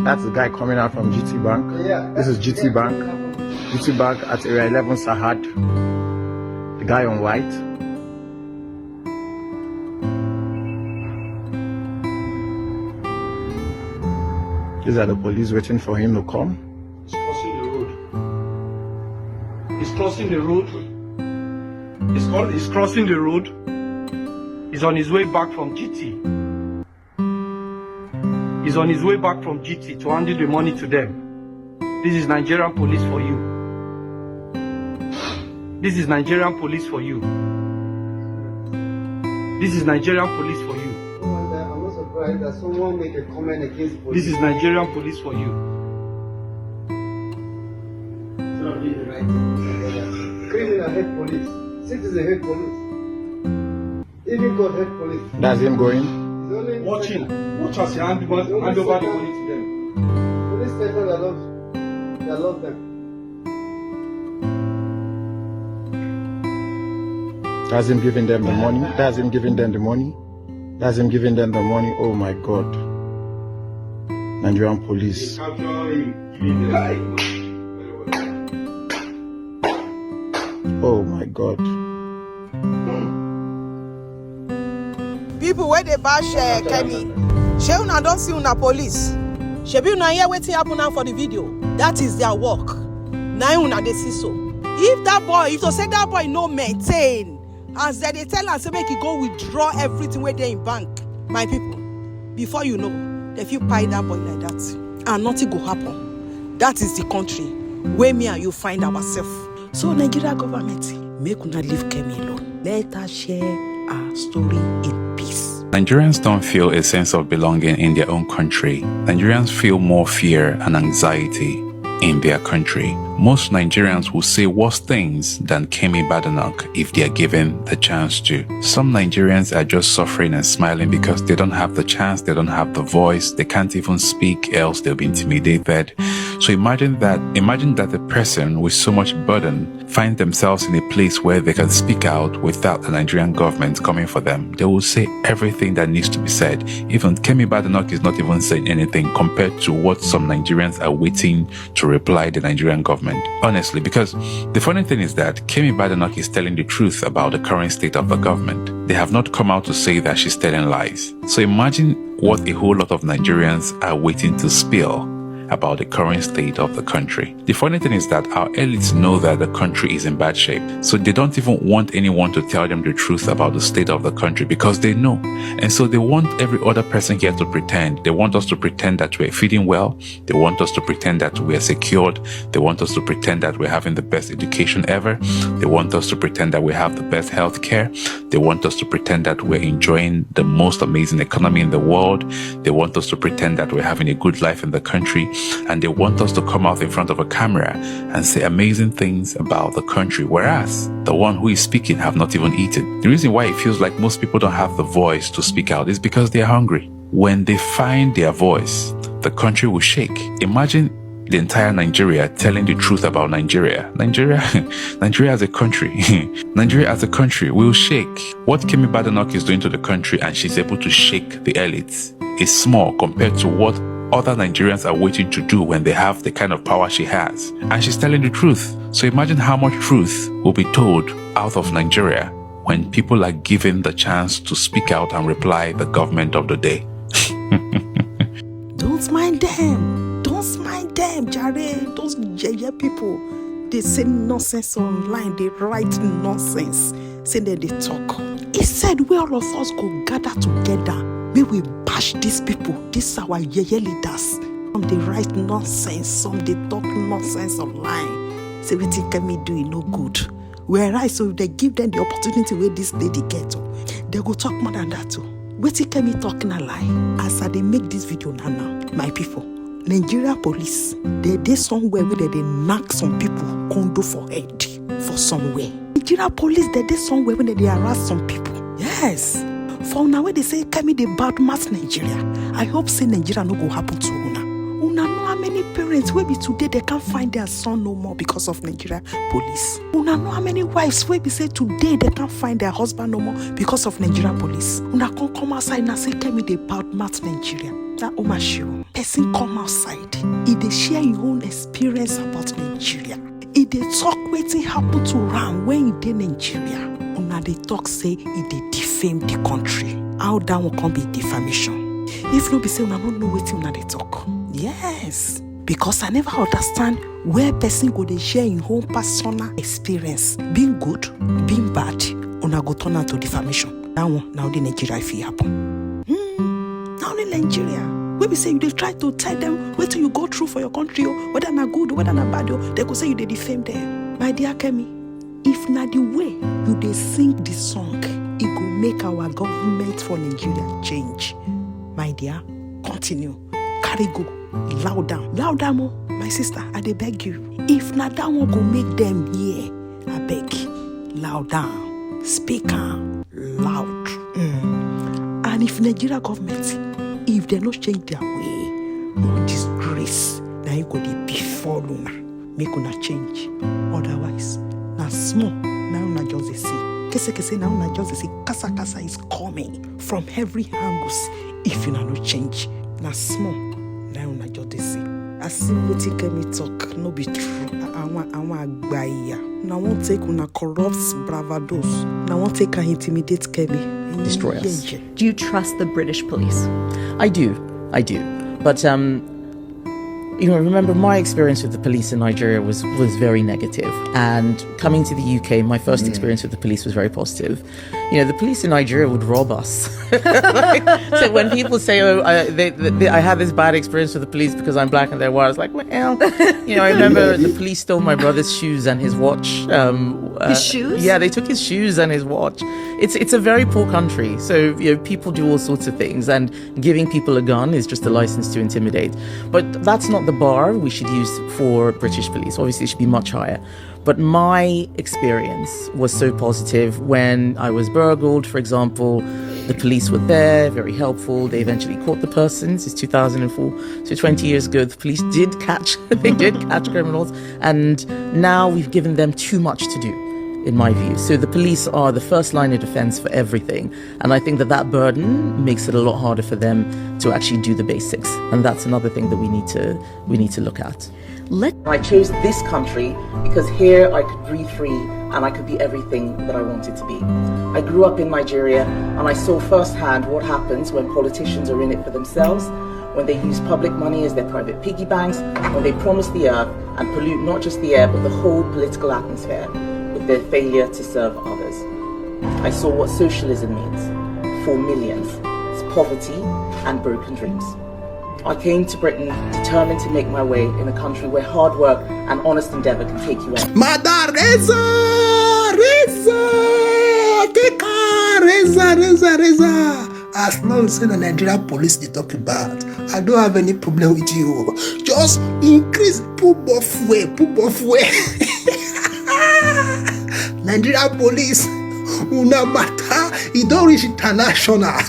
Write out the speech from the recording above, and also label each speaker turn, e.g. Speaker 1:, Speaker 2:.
Speaker 1: That's the guy coming out from GT Bank.
Speaker 2: Yeah.
Speaker 1: This is GT Bank. GT Bank at area 11 Sahad. The guy on white. These are the police waiting for him to come.
Speaker 2: He's crossing the road. He's crossing the road. He's crossing the road. He's on his way back from GT. He's on his way back from GT to handle the money to them. This is Nigerian police for you. This is Nigerian police for you. This is Nigerian police for you.
Speaker 3: I'm not surprised that someone made a comment against police.
Speaker 2: This is Nigerian police for you.
Speaker 3: Criminal hate police. Citizen hate police. Even God hate police.
Speaker 1: That's him going.
Speaker 2: Watch him. Watch us hand over the money to them.
Speaker 3: Police station that love them.
Speaker 1: That's him giving them the money. That's him giving them the money. That's him giving them the money. Oh my God. Nigerian police. Oh my God.
Speaker 4: People where they bash Kemi. She una don't see una police. Shebi una hear wetin happen now for the video. That is their work. Now una dey see so. If to say that boy no maintain, as they tell am say make he go withdraw everything where they in bank, my people, before you know, if you pay that boy like that, and nothing go happen. That is the country where me and you find ourselves. So Nigeria government, make una leave Kemi alone. Let us share our story in peace.
Speaker 5: Nigerians don't feel a sense of belonging in their own country. Nigerians feel more fear and anxiety in their country. Most Nigerians will say worse things than Kemi Badenoch if they are given the chance to. Some Nigerians are just suffering and smiling because they don't have the chance, they don't have the voice, they can't even speak, else they'll be intimidated. So imagine that a person with so much burden find themselves in a place where they can speak out without the Nigerian government coming for them. They will say everything that needs to be said. Even Kemi Badenoch is not even saying anything compared to what some Nigerians are waiting to reply the Nigerian government. Honestly, because the funny thing is that Kemi Badenoch is telling the truth about the current state of the government. They have not come out to say that she's telling lies. So imagine what a whole lot of Nigerians are waiting to spill about the current state of the country. The funny thing is that our elites know that the country is in bad shape, so they don't even want anyone to tell them the truth about the state of the country because they know. And so they want every other person here to pretend. They want us to pretend that we're feeding well. They want us to pretend that we're secured. They want us to pretend that we're having the best education ever. They want us to pretend that we have the best health care. They want us to pretend that we're enjoying the most amazing economy in the world. They want us to pretend that we're having a good life in the country. And they want us to come out in front of a camera and say amazing things about the country, whereas the one who is speaking have not even eaten. The reason why it feels like most people don't have the voice to speak out is because they are hungry. When they find their voice, the country will shake. Imagine the entire Nigeria telling the truth about Nigeria. Nigeria as a country. Nigeria as a country will shake. What Kemi Badenoch is doing to the country and she's able to shake the elites is small compared to what other Nigerians are waiting to do when they have the kind of power she has. And she's telling the truth. So imagine how much truth will be told out of Nigeria when people are given the chance to speak out and reply the government of the day.
Speaker 4: Don't mind them. Don't mind them, Jared. Those JJ people, they say nonsense online. They write nonsense. Say that they talk. He said we all of us go gather together. We will bash these people. These are our yeye leaders. Some they write nonsense. Some they talk nonsense online. Say we think Kemi do it no good. Whereas so if they give them the opportunity where this lady get, they go talk more than that too. What if Kemi talking a lie? As they make this video now, my people, Nigeria police, they did somewhere where they knock some people condo for head for somewhere. Nigeria police, they did somewhere where they harass some people. Yes. For now, they say Kemi the bad mass Nigeria. I hope say Nigeria no go happen to una. Una know how many parents will be today they can't find their son no more because of Nigeria police? Una know how many wives will be say today they can't find their husband no more because of Nigerian police? Una can come outside and say, Kemi, they bad mouth Nigeria. That Omashu. Person come outside. If they share your own experience about Nigeria. If they talk wetin happen to Ram when he did Nigeria. Una they talk say if they defame the country. How that one can be defamation? If no be say una don't know wetin una they talk. Yes. Because I never understand where person go they share your own personal experience. Being good, being bad, una go turn out to defamation. That one now the Nigeria if it happen. Now in Nigeria, when we say you they try to tell them wait till you go through for your country, whether na good, whether na bad, they go say you they defame them. My dear Kemi, if na the way you they sing the song, it go make our government for Nigeria change. My dear, continue. Carry go. Louder more. My sister, I dey beg you. If na that one go make them hear, I beg. Loud down. Speak loud. And if Nigeria government, if they not change their way, no disgrace, now you go dey before una. Make una change. Otherwise, na small, now una just dey see. Kese now una just dey see. Kasa is coming from every angles. If you na no change, na small, now una just dey see. I see wetin Kemi talk, no be true. I want agbaya. Now won't take una corrupt bravados. Now won't take and intimidate Kemi.
Speaker 6: Destroy us.
Speaker 7: Do you trust the British police?
Speaker 6: I do. But remember my experience with the police in Nigeria was very negative. And coming to the UK, my first experience with the police was very positive. The police in Nigeria would rob us. So when people say, I had this bad experience with the police because I'm black and they're white, I was like, well, I remember the police stole my brother's shoes and his watch.
Speaker 7: His shoes?
Speaker 6: Yeah, they took his shoes and his watch. It's a very poor country. So, people do all sorts of things, and giving people a gun is just a license to intimidate. But that's not the bar we should use for British police. Obviously, it should be much higher. But my experience was so positive. When I was burgled, for example, the police were there, very helpful. They eventually caught the persons. It's 2004, so 20 years ago, the police did catch criminals, and now we've given them too much to do, in my view. So the police are the first line of defense for everything, and I think that burden makes it a lot harder for them to actually do the basics, and that's another thing that we need to look at. I chose this country because here I could breathe free and I could be everything that I wanted to be. I grew up in Nigeria and I saw firsthand what happens when politicians are in it for themselves, when they use public money as their private piggy banks, when they promise the earth and pollute not just the air but the whole political atmosphere with their failure to serve others. I saw what socialism means for millions. It's poverty and broken dreams. I came to Britain determined to make my way in a country where hard work and honest endeavour can take you anywhere.
Speaker 3: Mother Reza! Take her! Reza! As long as the Nigerian police they talk about, I don't have any problem with you. Just increase put off way. Nigerian police, una matter, it don't reach international.